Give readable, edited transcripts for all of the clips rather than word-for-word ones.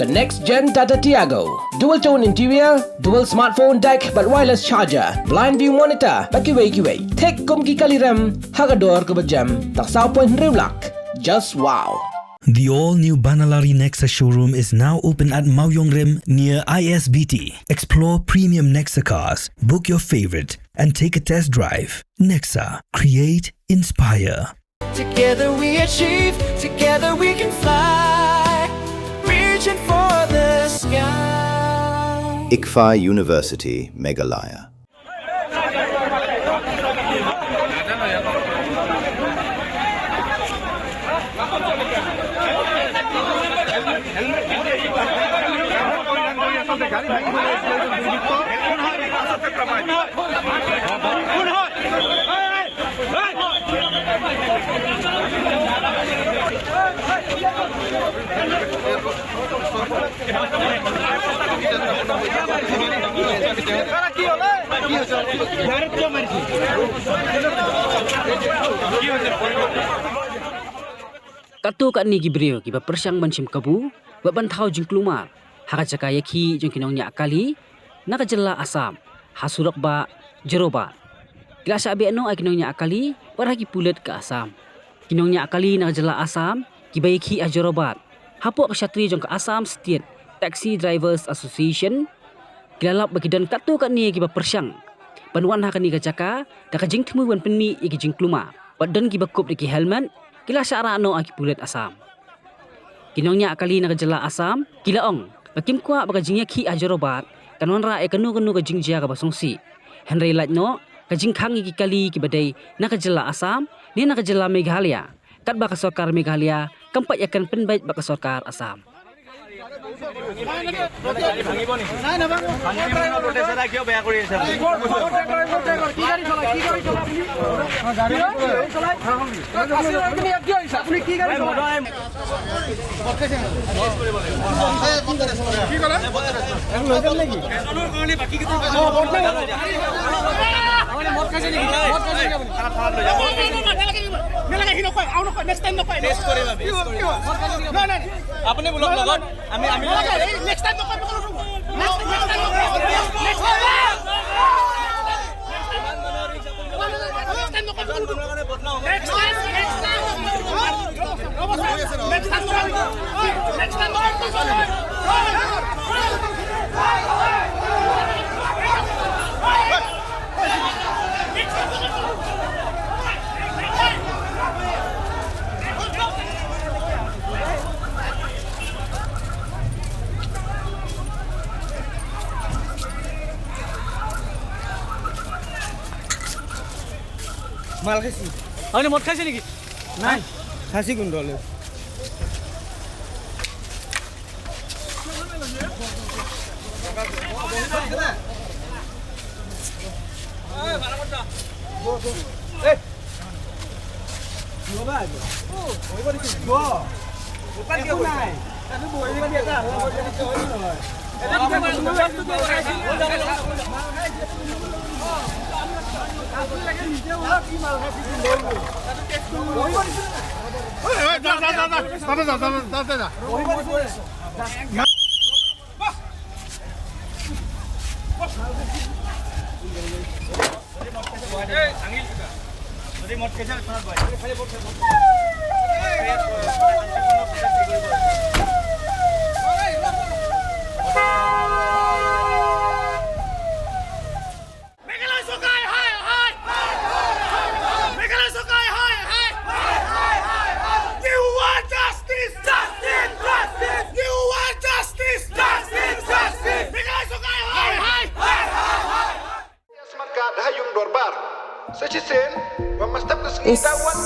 The next gen Tata Tiago. Dual tone interior, dual smartphone deck but wireless charger, blind view monitor, pakiway. Tek kum ki kaliram, hagador ke bejam, tak sao point rewlak. Just wow. The all-new Banalari Nexa showroom is now open at Mauyong Rim near ISBT. Explore premium Nexa cars, book your favorite, and take a test drive. Nexa. Create, inspire. Together we achieve, together we can fly, reaching for the sky. ICFA University, Meghalaya. Katu kat ni gibriu kiba persyang bansim kabu buat bantau jing kelumar haka cakaya ki jing kinongnya akali nak jela asam hasurok ba jerobat kila sabi ano ai kinongnya akali paragi pulet ke asam kinongnya akali nak jela asam kiba ki ajerobat hapok ksatri jong ke asam state Taxi Drivers Association kilalap bagidan katu kat ni kiba persyang panuan haka ni kacaka dak jing temu wan penmi iki jing kelumar badan kiba kop deki helmet kila syara no aki pulet asam. Kinongnya akali nak jela asam, kila ong. Bakim kuat baka jingnya ki ajarobat, kanon ra kanu ka jingjia ka basongsi. Henry lat no, ka jingkhang iki kali ki badai nak jela asam, ni nak jela Meghalaya. Kat baka sarkar Meghalaya, kampat yakan penbait baka sarkar asam. আপনি ব্লক লগত আমি next time নকয় next time মাল খাইছি আপনি মদ খাইছে নাকি নাই খাসি কোন দলে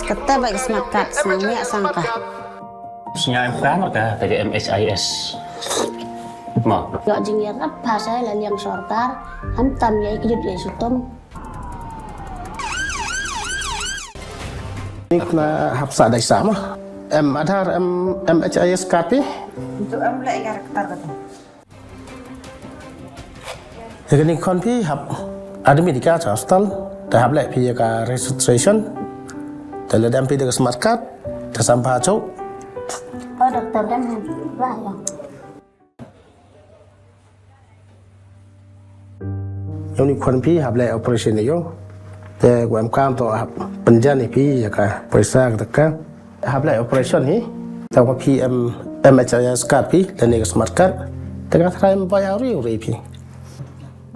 Kata baik smart card senangnya sangka. Snya MK ka dari MSIS. Mo. Gak jingir apa saya lalu yang sorkar hantam ya ikut ya sutom. Ini kena hafsa dari sama. Adhar MHIS KP. Untuk mulai karakter kata. Jadi ni konfi hab ada medika hostel. Dah hab lek pi ka registration. Kalau dah pergi dengan smart card, dah sampai cok. Oh dokter dan bahaya. yang ni kon pi hab le operation ni yo te gwam kam to hab penjan ni pi ya ka paisa ka ka hab le operation ni ta ko PM MHIS card pi dan ni smart card te ka thrai ba ya ri pi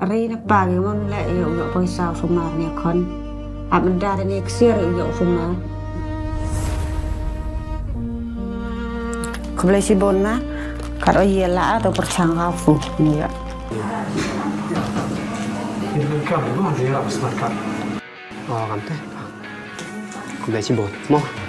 Ari nak pagi mon le yo paisa sumar ni kon ab da ni ksir yo sumar Kebelah si bona, kalau ia lah atau percangga fu ni ya. Ini kan bukan dia smart card. Oh, kan teh. Kebelah si bona, mau.